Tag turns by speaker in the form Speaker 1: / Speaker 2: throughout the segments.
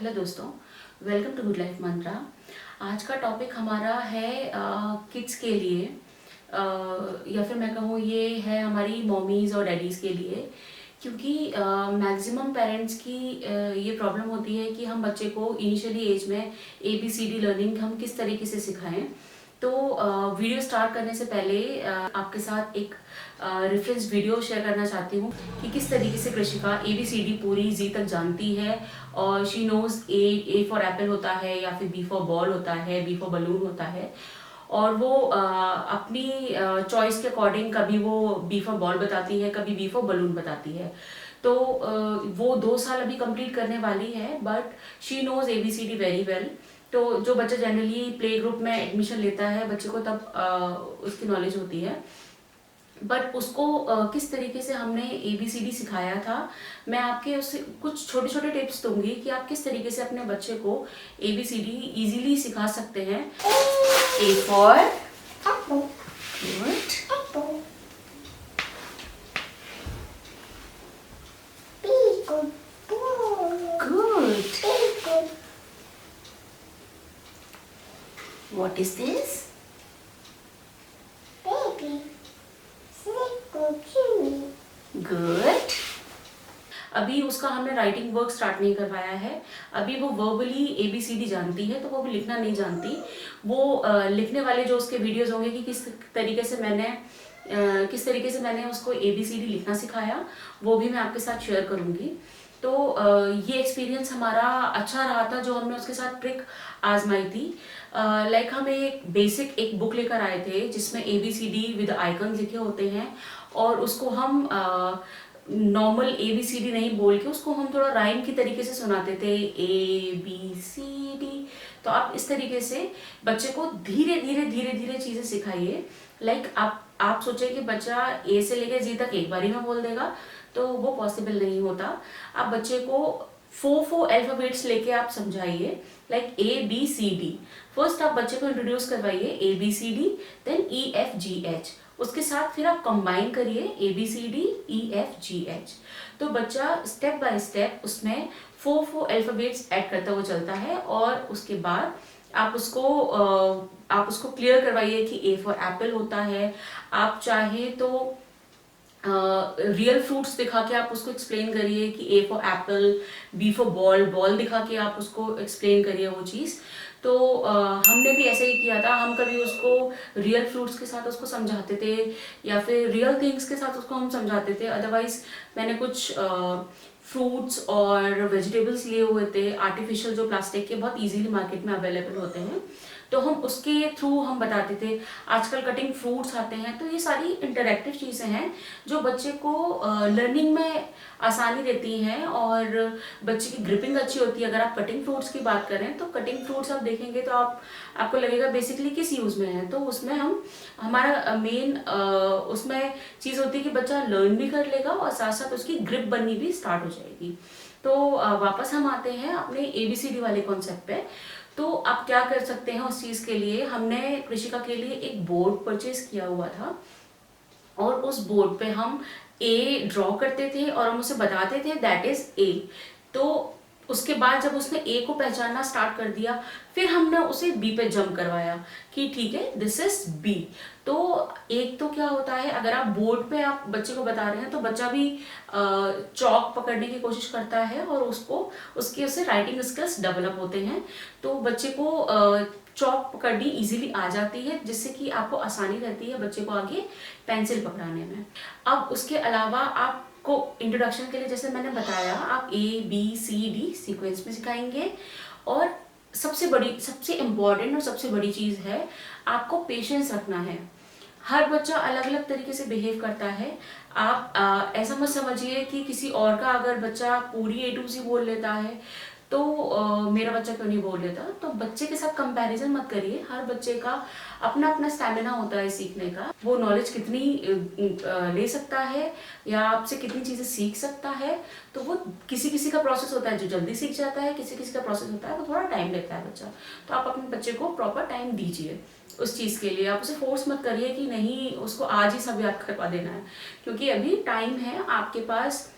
Speaker 1: Hello दोस्तों, welcome to good life मंत्रा। आज का टॉपिक हमारा है किड्स के लिए, या फिर मैं कहूँ ये है हमारी मॉमीज़ और डैडीज़ के लिए। क्योंकि मैक्सिमम पेरेंट्स की ये प्रॉब्लम होती है कि हम बच्चे को इनिशियली एज में ABCD लर्निंग हम किस तरीके से सिखाएं। तो वीडियो स्टार्ट करने से पहले आपके साथ एक रेफरेंस वीडियो शेयर करना चाहती हूँ कि किस तरीके से कृषिका ABCD पूरी जी तक जानती है। और she knows A for apple होता है, या फिर बी फॉर बॉल होता है, बी फॉर बलून होता है। और वो अपनी चॉइस के अकॉर्डिंग कभी वो बी फॉर बॉल बताती है, कभी बी फॉर बलून बताती है। तो वो 2 साल अभी कंप्लीट करने वाली है, but she knows ABCD very well. तो जो बच्चा जनरली प्ले ग्रुप में एडमिशन लेता है बच्चे को, तब उसकी नॉलेज होती है। बट उसको किस तरीके से हमने ABCD सिखाया था, मैं आपके उससे कुछ छोटे छोटे टिप्स दूंगी कि आप किस तरीके से अपने बच्चे को ABCD इजीली सिखा सकते हैं। A for apple. Good. Apple. B good boy. Good. A good. What is this? Baby. Good. अभी उसका हमने राइटिंग वर्क स्टार्ट नहीं करवाया है। अभी वो वर्बली ABCD जानती है, तो वो भी लिखना नहीं जानती। वो लिखने वाले जो उसके वीडियोस होंगे कि किस तरीके से मैंने उसको ABCD लिखना सिखाया, वो भी मैं आपके साथ शेयर करूंगी। तो ये एक्सपीरियंस हमारा अच्छा रहा था जो हमने उसके साथ ट्रिक आजमाई थी। लाइक हम एक बुक लेकर आए थे जिसमें ABCD विद आइकन लिखे होते हैं, और उसको हम नॉर्मल ABCD नहीं बोल के उसको हम थोड़ा राइम की तरीके से सुनाते थे, ABCD। तो आप इस तरीके से बच्चे को धीरे धीरे धीरे धीरे चीजें सिखाइए। लाइक आप सोचे कि बच्चा A से लेकर Z तक एक बारी में बोल देगा, तो वो पॉसिबल नहीं होता। आप बच्चे को 4 अल्फाबेट्स लेके आप समझाइए, लाइक ABCD। फर्स्ट आप बच्चे को इंट्रोड्यूस करवाइए ABCD, देन EFGH। उसके साथ फिर आप कंबाइन करिए ABCD EFGH। तो बच्चा स्टेप बाय स्टेप उसमें 4 अल्फाबेट्स ऐड करता हुआ चलता है। और उसके बाद आप उसको क्लियर करवाइए कि A फॉर एप्पल होता है। आप चाहे तो रियल फ्रूट्स दिखा के आप उसको एक्सप्लेन करिए कि A for Apple, B for ball, ball दिखा के आप उसको एक्सप्लेन करिए वो चीज़। तो हमने भी ऐसे ही किया था। हम कभी उसको रियल फ्रूट्स के साथ उसको समझाते थे, या फिर रियल थिंग्स के साथ उसको हम समझाते थे। अदरवाइज मैंने कुछ फ्रूट्स और वेजिटेबल्स लिए हुए थे आर्टिफिशियल, जो प्लास्टिक के बहुत इजीली मार्केट में अवेलेबल होते हैं, तो हम उसके थ्रू हम बताते थे। आजकल कटिंग फ्रूट्स आते हैं, तो ये सारी इंटरेक्टिव चीज़ें हैं जो बच्चे को लर्निंग में आसानी देती हैं, और बच्चे की ग्रिपिंग अच्छी होती है। अगर आप कटिंग फ्रूट्स की बात करें तो कटिंग फ्रूट्स आप देखेंगे तो आपको लगेगा बेसिकली किस यूज़ में है। तो उसमें हमारा मेन उसमें चीज़ होती है कि बच्चा लर्न भी कर लेगा और साथ साथ उसकी ग्रिप बननी भी स्टार्ट हो जाएगी। तो वापस हम आते हैं अपने ABCD वाले कॉन्सेप्ट पे। तो आप क्या कर सकते हैं उस चीज़ के लिए, हमने कृषिका के लिए एक बोर्ड परचेज किया हुआ था, और उस बोर्ड पे हम A ड्रॉ करते थे और हम उसे बताते थे दैट इज A। तो उसके बाद जब उसने A को पहचानना स्टार्ट कर दिया, फिर हमने उसे B पे जंप करवाया कि ठीक है दिस इज B। तो एक तो क्या होता है, अगर आप बोर्ड पे आप बच्चे को बता रहे हैं तो बच्चा भी चौक पकड़ने की कोशिश करता है, और उससे राइटिंग स्किल्स डेवलप होते हैं। तो बच्चे को चौक पकड़नी इजीली आ जाती है, जिससे कि आपको आसानी रहती है बच्चे को आगे पेंसिल पकड़ाने में। अब उसके अलावा आपको इंट्रोडक्शन के लिए, जैसे मैंने बताया, आप ABCD सीक्वेंस में सिखाएंगे। और सबसे इम्पोर्टेंट और सबसे बड़ी चीज़ है, आपको पेशेंस रखना है। हर बच्चा अलग अलग तरीके से बिहेव करता है। आप ऐसा मत समझिए कि किसी और का अगर बच्चा पूरी A to Z बोल लेता है तो मेरा बच्चा क्यों नहीं बोल लेता। तो बच्चे के साथ कंपैरिजन मत करिए। हर बच्चे का अपना अपना स्टैमिना होता है सीखने का, वो नॉलेज कितनी ले सकता है या आपसे कितनी चीज़ें सीख सकता है। तो वो किसी किसी का प्रोसेस होता है जो जल्दी सीख जाता है, किसी किसी का प्रोसेस होता है वो थोड़ा टाइम लेता है बच्चा। तो आप अपने बच्चे को प्रॉपर टाइम दीजिए उस चीज़ के लिए। आप उसे फोर्स मत करिए कि नहीं उसको आज ही सब याद करवा देना है, क्योंकि अभी टाइम है आपके पास।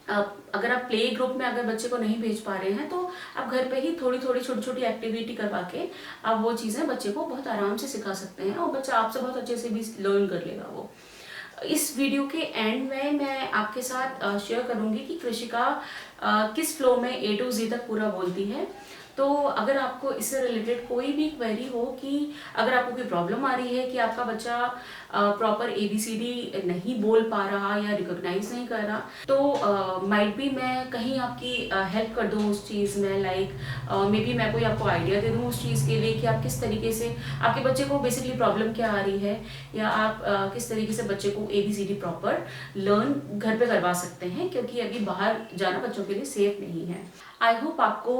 Speaker 1: अगर आप प्ले ग्रुप में अगर बच्चे को नहीं भेज पा रहे हैं तो आप घर पे ही थोड़ी थोड़ी छोटी छोटी एक्टिविटी करवा के आप वो चीज़ें बच्चे को बहुत आराम से सिखा सकते हैं और बच्चा आपसे बहुत अच्छे से भी लर्न कर लेगा वो। इस वीडियो के एंड में मैं आपके साथ शेयर करूंगी कि कृषिका किस फ्लो में ए टू जी तक पूरा बोलती है। तो अगर आपको इससे रिलेटेड कोई भी क्वेरी हो कि अगर आपको कोई प्रॉब्लम आ रही है कि आपका बच्चा प्रॉपर ABCD नहीं बोल पा रहा या रिकॉग्नाइज नहीं कर रहा, तो माइट बी मैं कहीं आपकी हेल्प कर दूँ उस चीज़ में, लाइक मे बी मैं कोई आपको आइडिया दे दूँ उस चीज़ के लिए कि आप किस तरीके से आपके बच्चे को बेसिकली प्रॉब्लम क्या आ रही है, या आप किस तरीके से बच्चे को ABCD प्रॉपर लर्न घर पे करवा सकते हैं, क्योंकि अभी बाहर जाना बच्चों के लिए सेफ नहीं है। आई होप आपको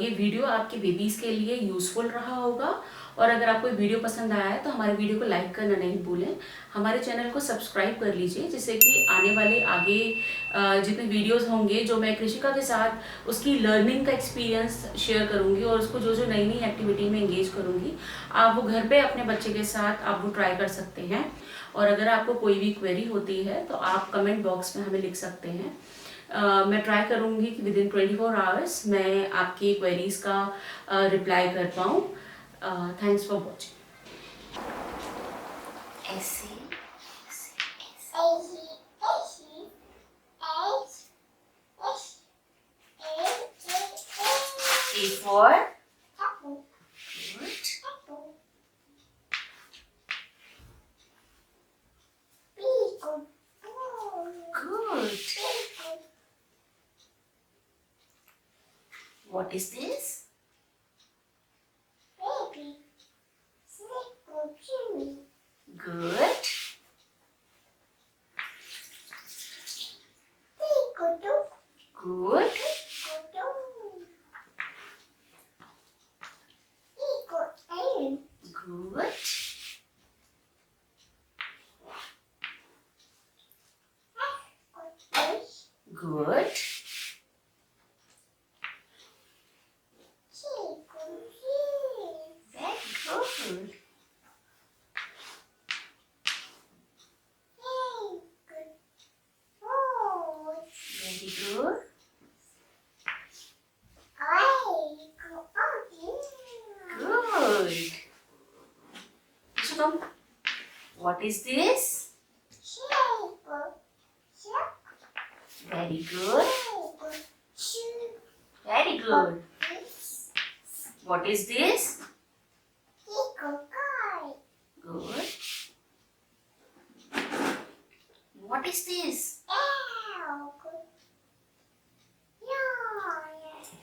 Speaker 1: ये वीडियो आपके बेबीज़ के लिए यूज़फुल रहा होगा, और अगर आपको वीडियो पसंद आया है तो हमारे वीडियो को लाइक करना नहीं भूलें, हमारे चैनल को सब्सक्राइब कर लीजिए, जिससे कि आने वाले आगे जितने वीडियोस होंगे जो मैं कृषिका के साथ उसकी लर्निंग का एक्सपीरियंस शेयर करूंगी और उसको जो जो नई नई एक्टिविटी में एंगेज करूंगी, आप वो घर पे अपने बच्चे के साथ आप वो ट्राई कर सकते हैं। और अगर आपको कोई भी क्वेरी होती है तो आप कमेंट बॉक्स में हमें लिख सकते हैं। मैं ट्राई करूंगी कि विद इन 24 आवर्स मैं आपकी क्वेरीज का रिप्लाई कर पाऊँ। Thanks for watching. ऐसे A for good. What is this? Good. Good. Good. Good. Very good. Very good. Good. So, what is this? Very good. Very good. What is this? Good. What is this?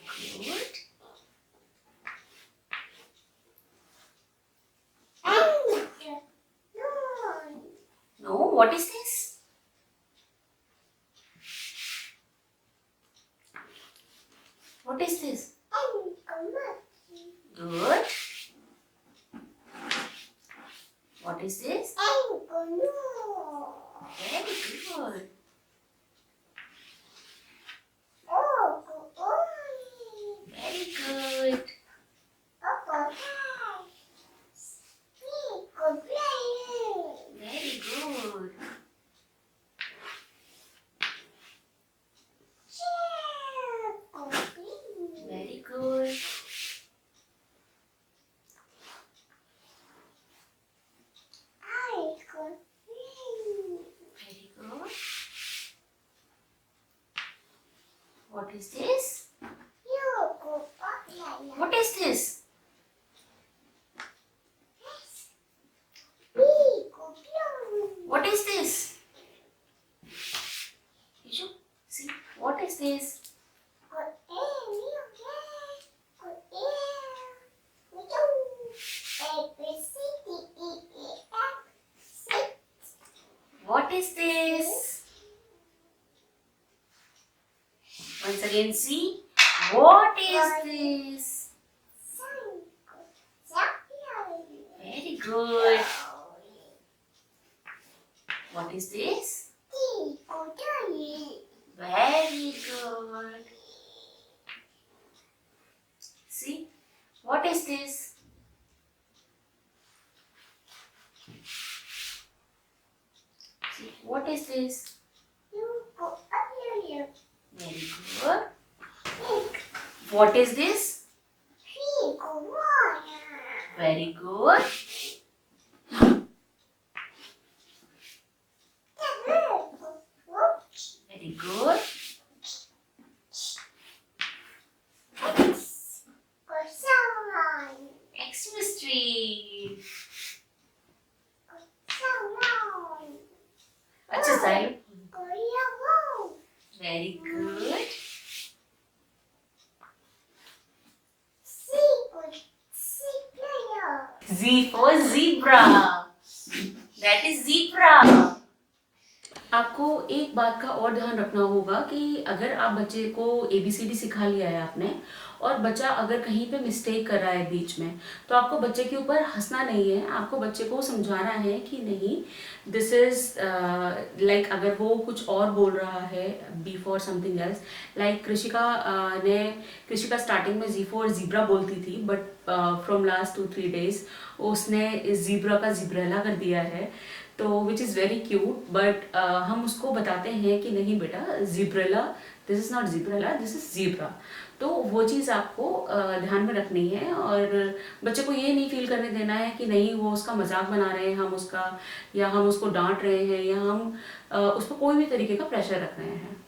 Speaker 1: Good. No, what is this? What is this? Good. What is this? Very good. Very good. Very good. Very good. Very good. What is this? What is this? What is this? Yishu, see, what is this? What is this? Once again, see, what is this? Very good. What is this? Very good. See, what is this? See, what is this? What is this? Very good. Very good. Chemistry. अच्छा side. Very good. Z for zebra. That is zebra. आपको एक बात का और ध्यान रखना होगा कि अगर आप बच्चे को ABCD सिखा लिया है आपने और बच्चा अगर कहीं पे मिस्टेक कर रहा है बीच में, तो आपको बच्चे के ऊपर हंसना नहीं है. आपको बच्चे को समझाना है कि नहीं, दिस इज लाइक अगर वो कुछ और बोल रहा है before something else. Like कृषिका starting में Z4 जीब्रा बोलती थी, बट फ्रॉम लास्ट 2-3 days उसने जीब्रा का जिब्रेला कर दिया है. तो which is very cute, but हम उसको बताते हैं कि नहीं बेटा, Gibberella, this is not Gibberella, this is zebra. तो वो चीज़ आपको ध्यान में रखनी है और बच्चे को ये नहीं फील करने देना है कि नहीं वो उसका मजाक बना रहे हैं हम उसका, या हम उसको डांट रहे हैं, या हम उस पर कोई भी तरीके का प्रेशर रख रहे हैं.